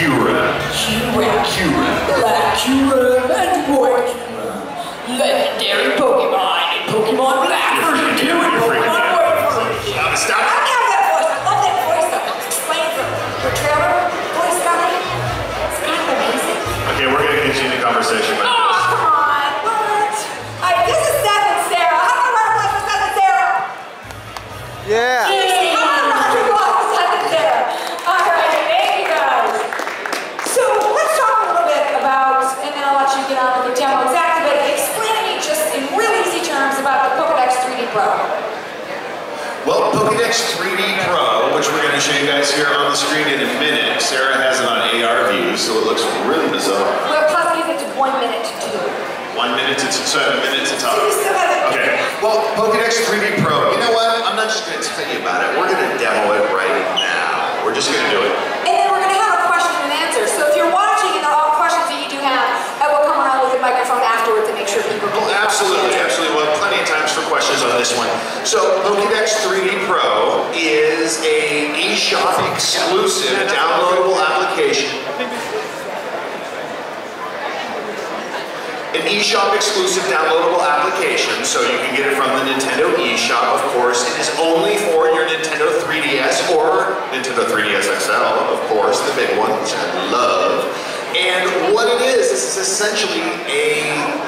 Cura. Black Cura and White Cura. Legendary Pokemon and Pokemon Black version 2 and Pokemon White version. Stop. I have that voice. I love that voice though. Explain the trailer voice guy. It's kind of amazing. Okay, we're going to continue the conversation. Oh, come on. What? This is Seth and Sarah. How can I run a place with Seth and Sarah? Yeah. Seriously, how can I run a block with Seth and Sarah? All right, thank you guys. So let's talk a little bit about, and then I'll let you get on with the demo. Exactly, but explain to me just in real easy terms about the Pokédex 3D Pro. Well, Pokédex 3D Pro, which we're going to show you guys here on the screen in a minute. Sarah has it on AR view, so it looks really bizarre. Well, plus give it to 1 minute to do. 1 minute to, so I have a minute to talk. So you still have it. Okay, well, Pokédex 3D Pro, you know what? I'm not just going to tell you about it. We're going to demo it right now. We're just going to do it. And then we're going to have a question and answer. So if you're watching and there are questions that you do have, I will come around with a microphone afterwards to make sure people can Absolutely, absolutely. We'll have plenty of times for questions on this one. So, Pokédex 3D Pro is a eShop exclusive downloadable application. An eShop exclusive downloadable application, so you can get it from the Nintendo eShop, of course. It is only for your Nintendo 3DS or Nintendo 3DS XL, of course, the big one, which I love. And what it is essentially an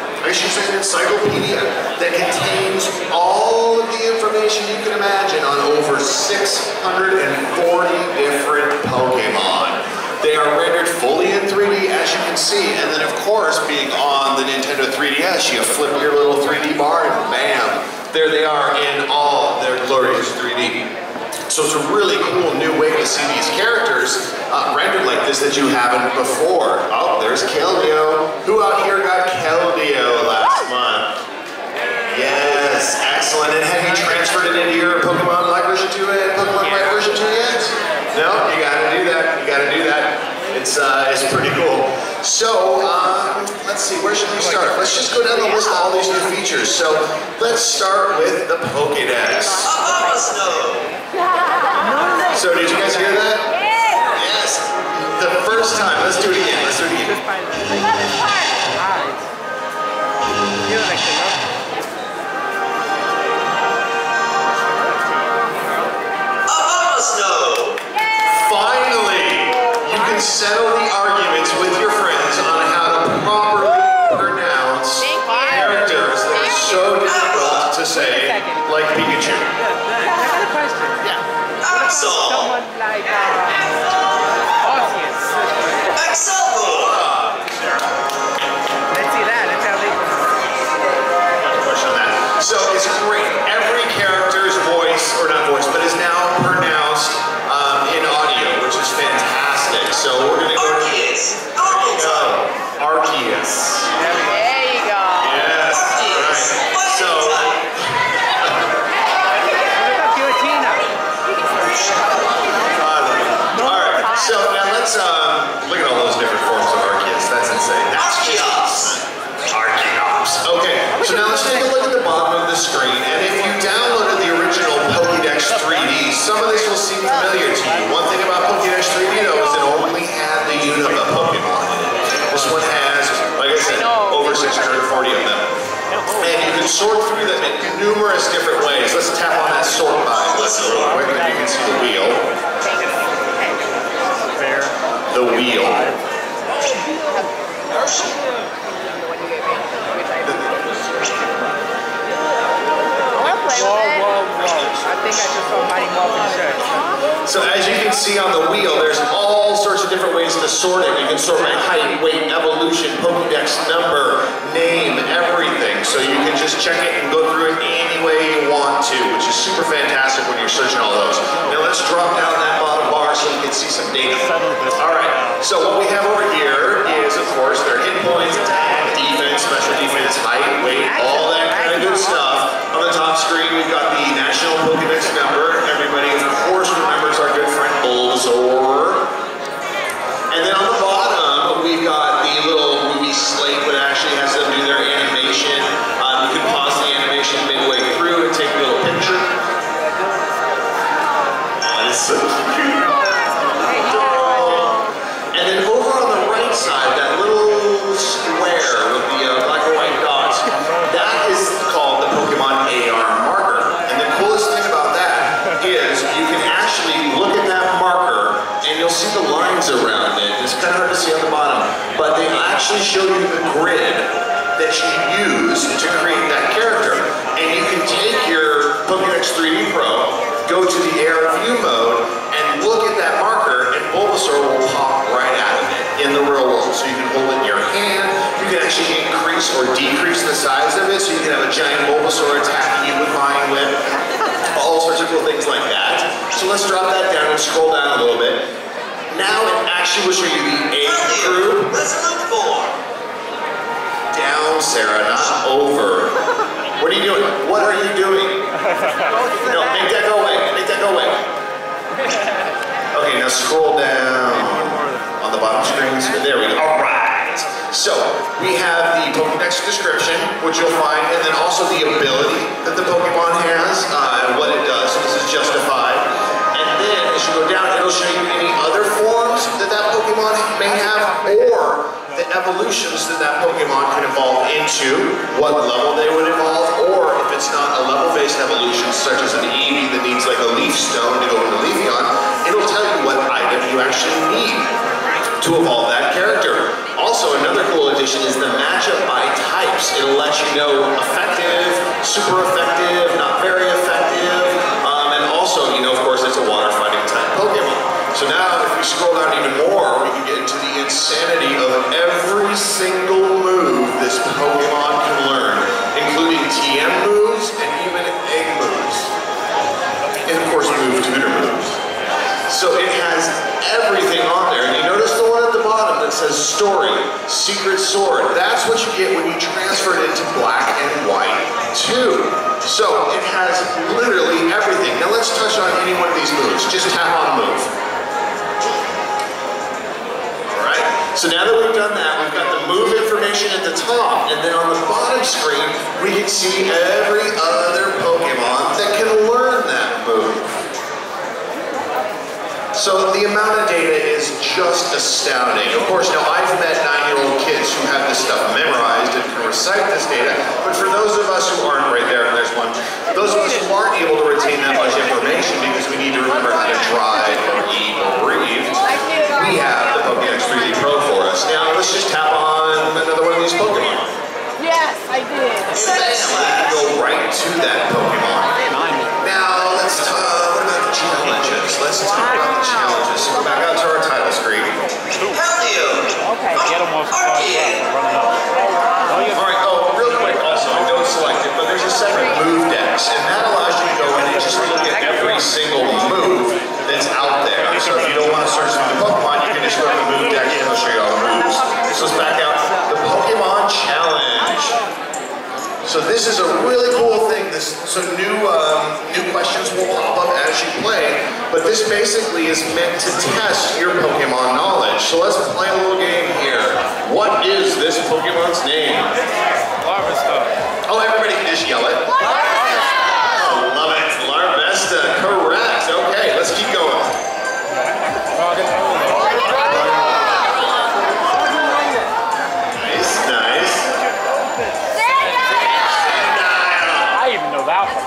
encyclopedia that contains all of the information you can imagine on over 640 different Pokemon. They are rendered fully in 3D, as you can see, and then of course, being on the Nintendo 3DS, you flip your little 3D bar and bam, there they are in all their glorious 3D. So it's a really cool new way to see these characters rendered like this that you haven't before. Oh, there's Keldeo. Who out here got Keldeo last month? Yes, excellent. And have you transferred it into your Pokemon Black version 2 and Pokemon White version 2 yet? No, you gotta do that. You gotta do that. It's pretty cool. So, let's see, where should we start? Let's just go down the list of all these new features. So, let's start with the Pokédex. So, did you guys hear that? Yes. The first time. Let's do it again. Let's do it again. Finally, you can settle the arguments with your friends on how to properly pronounce characters that are so difficult to say, like Pikachu. I got a question. Yeah. Someone like Arceus. Let's see that. Let's have it. question on that. So it's great. Every character's voice, or not voice, but is now pronounced in audio, which is fantastic. So we're going to go to Arceus. There you go. Yes. Right. So. Alright, so now let's look at all those different forms of Arceus. That's insane. Arceus. Okay, so now let's take a look at the bottom of the screen, and if you downloaded the original Pokédex 3D, some of this will seem familiar to you. One thing about Pokédex 3D though is it only had the unit of Pokemon in it. This one has, like I said, over 640 of them. And you can sort through them in numerous different ways. Let's tap on that sort button real quick, and you can see the wheel. The wheel. I think I just saw Mighty Morphin shirt. So as you can see on the wheel, there's all sorts of different ways to sort it. You can sort by height, weight, evolution, Pokédex number, name, everything. So you can just check it and go through it any way you want to, which is super fantastic when you're searching all those. Now let's drop down that bottom bar so you can see some data. Alright, so what we have over here is, of course, their hit points, attack, defense, special defense, height, weight, all that kind of good stuff. On the top screen, we've got the national Pokédex number. Everybody, of course, remembers our good friend Bulbasaur. And then on the bottom, we've got the little movie slate that actually has them do their animation. You can pause the animation midway through and take a little picture. That is so cute. actually show you the grid that you use to create that character. And you can take your Pokédex 3D Pro, go to the air view mode, and look at that marker, and Bulbasaur will pop right out of it in the real world. So you can hold it in your hand, you can actually increase or decrease the size of it, so you can have a giant Bulbasaur attacking you with Vine Whip, all sorts of cool things like that. So let's drop that down and scroll down a little bit. Now it actually will show you the age group. Let's look for. Down, Sarah, not over. What are you doing? What are you doing? No, make that go away. Make that go away. Okay, now scroll down on the bottom screen. There we go. All right. So we have the Pokédex description, which you'll find, and then also the ability that the Pokemon has and what it does. So this is justified. And then as you go down, it'll show you any other forms that that Pokemon may have, or the evolutions that that Pokemon can evolve into, what level they would evolve, or if it's not a level-based evolution, such as an Eevee that needs like a leaf stone to go into Leafeon, it'll tell you what item you actually need to evolve that character. Also, another cool addition is the matchup by types. It'll let you know effective, super effective, not very effective, and also, you know, of course, it's a water fighting type Pokemon. So now, if we scroll down even more, we can get into the insanity of every single move this Pokemon can learn, including TM moves and even egg moves. And of course, move tutor moves. So it has everything on there. And you notice the one at the bottom that says Story, Secret Sword. That's what you get when you transfer it into Black and White 2. So it has literally everything. Now let's touch on any one of these moves. Just tap on a move. So now that we've done that, we've got the move information at the top, and then on the bottom screen, we can see every other Pokemon that can learn that move. So the amount of data is just astounding. Of course, now I've met 9-year-old kids who have this stuff memorized and can recite this data, but for those of us who aren't right there, and there's one, those of us who aren't able to retain that much information because we need to remember how to drive or eat or breathe, we have the Pokédex 3D Pro for us. Now let's just tap on another one of these Pokemon. Yes, I did. And go right to that Pokemon. Now let's talk about the challenges. Let's talk about the challenges. So go back out to our title screen. Okay, get them off the run up. Alright, oh, real quick also, I don't select it, but there's a separate move dex, and that allows you to go in and just look at every single move that's out there. So if you don't want to search through the Pokemon, you can just go to the move deck and it'll show you all the moves. So let's back out. The Pokemon Challenge. So this is a really cool thing. New questions will pop up as you play, but this basically is meant to test your Pokemon knowledge. So let's play a little game here. What is this Pokemon's name? Larvesta. Oh, everybody can just yell it. Oh, love it. Larvesta, correct. Okay, let's keep going. Nice, nice. I even know that one.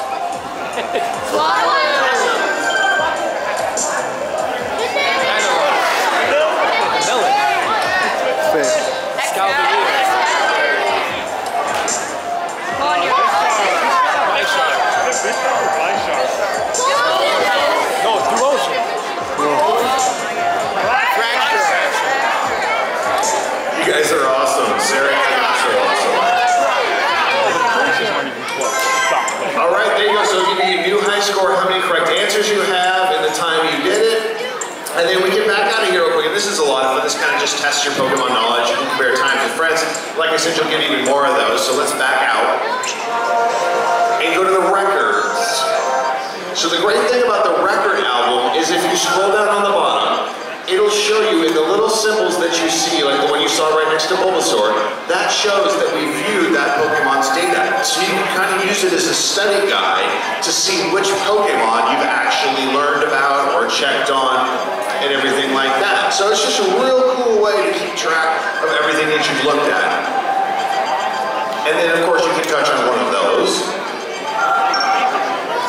You guys are awesome. Sarah and Josh are awesome. All right, there you go. So you need a new high score, how many correct answers you have, and the time you did it. And then we get back out of here real quick. And this is a lot of fun. This kind of just tests your Pokemon knowledge. You can compare times with friends. Like I said, you'll get even more of those. So let's back out and go to the records. So the great thing about the record album is if you scroll down on the bottom, it'll show you in the little symbols that you see, like the one you saw right next to Bulbasaur, that shows that we viewed that Pokemon's data. So you can kind of use it as a study guide to see which Pokemon you've actually learned about or checked on and everything like that. So it's just a real cool way to keep track of everything that you've looked at. And then of course you can touch on one of those.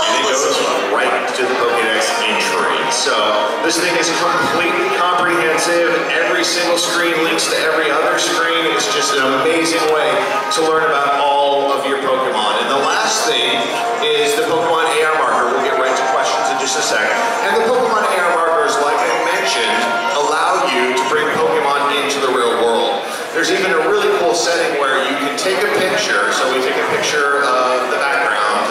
And it goes right to the Pokédex entry. So this thing is completely comprehensive. Every single screen links to every other screen. It's just an amazing way to learn about all of your Pokemon. And the last thing is the Pokemon AR marker. We'll get right to questions in just a second. And the Pokemon AR markers, like I mentioned, allow you to bring Pokemon into the real world. There's even a really cool setting where you can take a picture. So we take a picture of the background,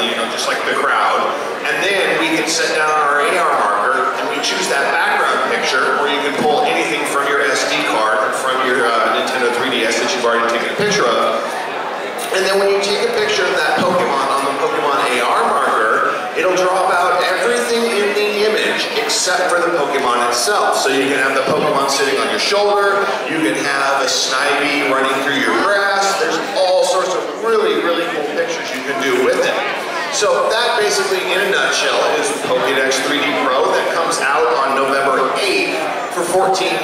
you know, just like the crowd. And then we can set down our AR marker and we choose that background picture where you can pull anything from your SD card, from your Nintendo 3DS that you've already taken a picture of. And then when you take a picture of that Pokemon on the Pokemon AR marker, it'll drop out everything in the image except for the Pokemon itself. So you can have the Pokemon sitting on your shoulder, you can have a Snivy running through your grass. There's all sorts of really, really cool pictures you can do with it. So that basically, in a nutshell, is Pokédex 3D Pro that comes out on November 8th for $14.99.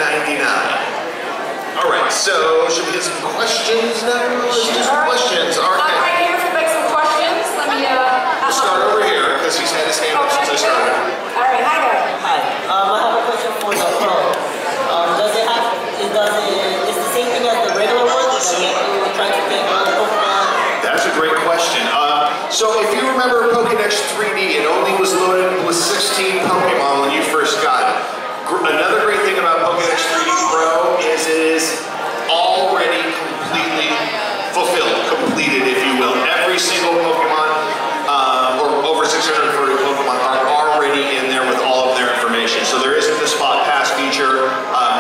All right, so should we get some questions now? Let's do some questions. All right. Right here, if you make some questions, let me, We'll start over here, because he's had his hand up since I started. All right, hi there. Hi, I have a question for the Pro. Is the same thing as the regular one? That you have to try to get all the Pokemon? That's a great question. So if you remember Pokédex 3D, it only was loaded with 16 Pokemon when you first got it. Another great thing about Pokédex 3D Pro is it is already completely fulfilled, completed, if you will. Every single Pokemon, or over 640 Pokemon, are already in there with all of their information. So there isn't the Spot Pass feature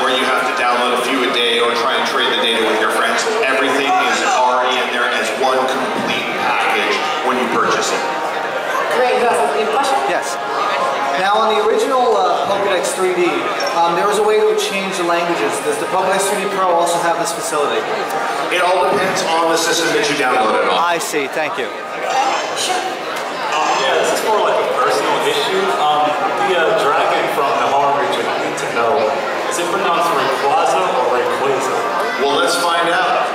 where you have to download a few a day or try and trade the data with your friends. Everything is already in there as one complete package when you purchase it. Great, you have a question? Yes. Now on the original Pokédex 3D, there was a way to change the languages. Does the Pokédex 3D Pro also have this facility? It all depends on the system that you downloaded on. I see, thank you. Yeah, this is more like a personal issue. The dragon from the home region, I need to know, is it pronounced Rayquaza or Rayquaza? Well, let's find out.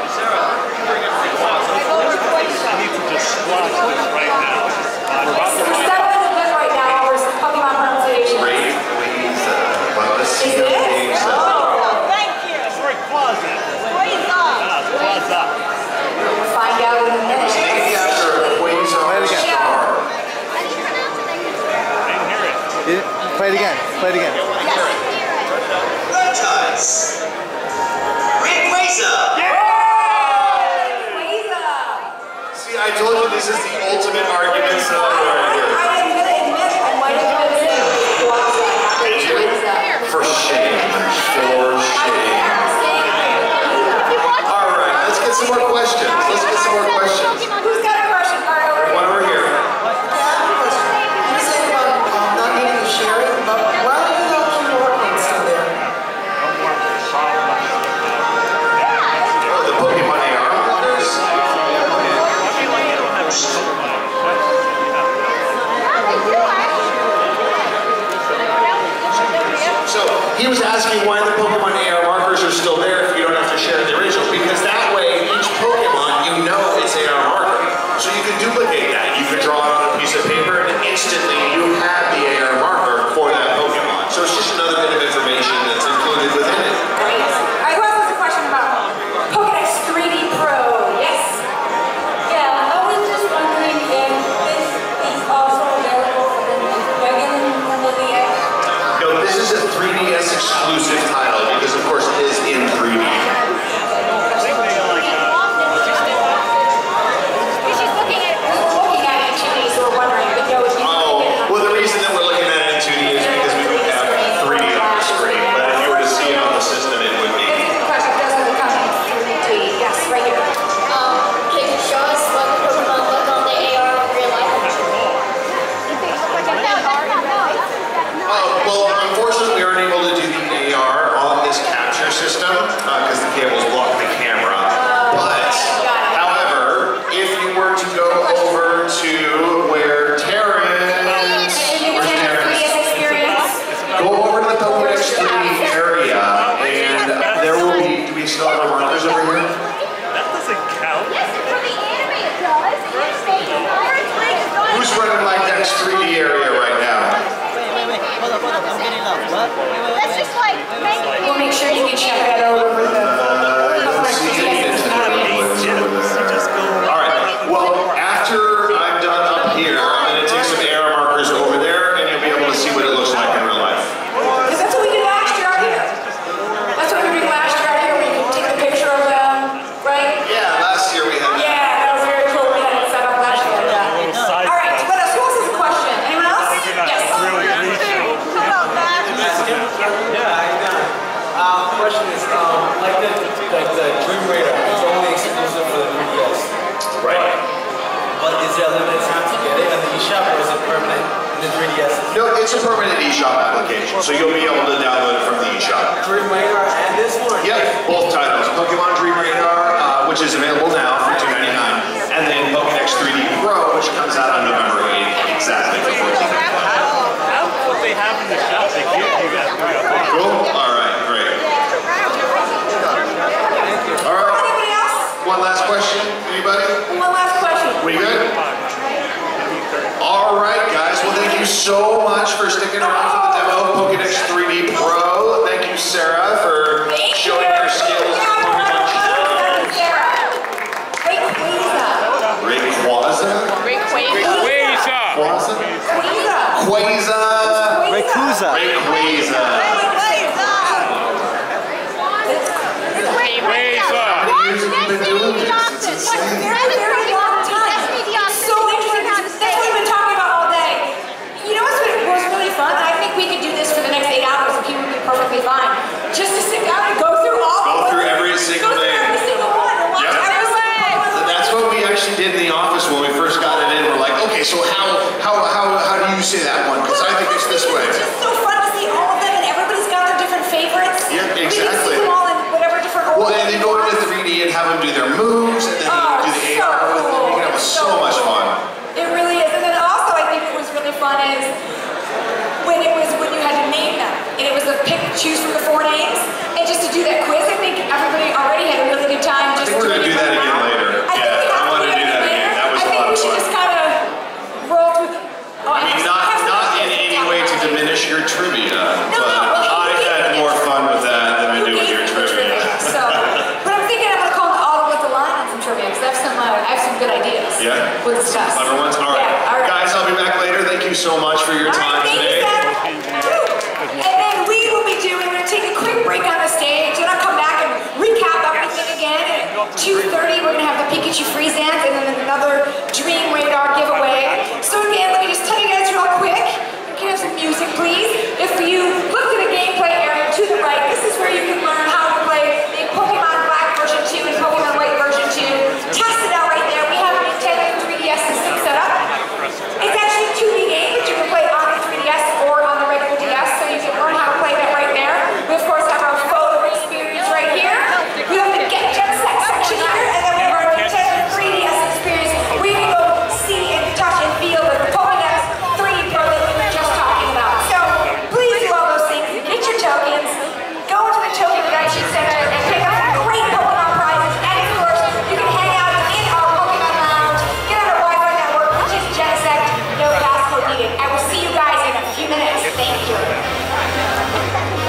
I need to just squash this right now. We're settling a bit right now over some Pokemon pronunciation. Rayquaza. Well, let's see. Is it? Oh, Thank you. It's Rayquaza. Rayquaza. we'll find out in a minute. Named after a Quasar star. Play it again, play it again. Franchise. Rayquaza. See, I told you this is the ultimate argument seller right here. I'm going to admit I might have been saying Rayquaza, not Rayquaza. For shame. For shame. All right, let's get some more questions. Let's get some more questions. Who's got a question? All right, over here. One over here. You're saying about not needing to share it, but why do you not keep your workmates still there? Oh, the Pokemon AR markers. So he was asking why the Pokemon AR markers are still there if you don't have to share the original, because that way each Pokemon you know it's AR marker. So you can duplicate that. You can draw it on a piece of paper and instantly you have the AR marker for that Pokemon. So it's just another bit of information that's included within it. Great. All right, who else has a question about Pokédex 3D Pro? Yes. Yeah, I was just wondering if this is also available for the regular Nintendo DS. No, this is a 3DS exclusive title because of course it is in 3D. Looking at it in 2D, so we're wondering if it goes. Well, the reason that we're looking at it in 2D is because we don't have 3D on the screen, but if you were to see it on the system, it would be. That's a good question. Does it come in 3D? Yes, right here. Can you show us what the Pokemon look on the AR in real life? Well, unfortunately, we aren't able to do the AR We'll make sure you can check that out over the... Alright, well, after I'm done up here, I'm going to take some error markers over there, and you'll be able to see what it looks like in real life. Because that's what we did last year out here. That's what we did last year out here, where you can take a picture of them, right? Yeah, last year we had... Yeah, that was very cool. We had it set up last year. Yeah. All right, what else? Who else has a question? Anyone else? Yes. Question is, like the Dream Radar, it's only exclusive for the 3DS. Right. But is there a limited time to get it at the eShop, or is it permanent in the 3DS? No, it's a permanent eShop application, so you'll be able to download it from the eShop. Dream Radar and this one? Yep, both titles. Pokemon Dream Radar, which is available now for $2.99, and then Pokédex 3D Pro, which comes out on November 8th, exactly for $14.99. What they have in the shop, they give you guys Cool? Alright, great. Alright. Anybody else? One last question, anybody? One last question. We good? Alright guys, well thank you so much for sticking around for the demo of Pokédex 3D Pro. Thank you Sarah for showing your skills in Pokemon Shop. Rayquaza? Rayquaza. Rayquaza. How many years have you been doing this? It's insane. Very long time. So interesting. That's what we've been talking about all day. You know what's really fun? I think we could do this for the next 8 hours and people would be perfectly fine. Just to sit down and go through all Go through every single thing. every single one and watch every single one. That's what we actually did in the office when we first got it in. We're like, okay, so how do you say that one? Because I think it's this way. It's just so fun to see all of them and everybody's got their different favorites. Yeah, We can exactly. see them all in whatever different order. Well, and then go into 3D and have them do their moves, and then do the AR with them. You can have so much fun. It really is. And then also I think what was really fun is when you had to name them. And it was a choose from the 4 names. And just to do that quiz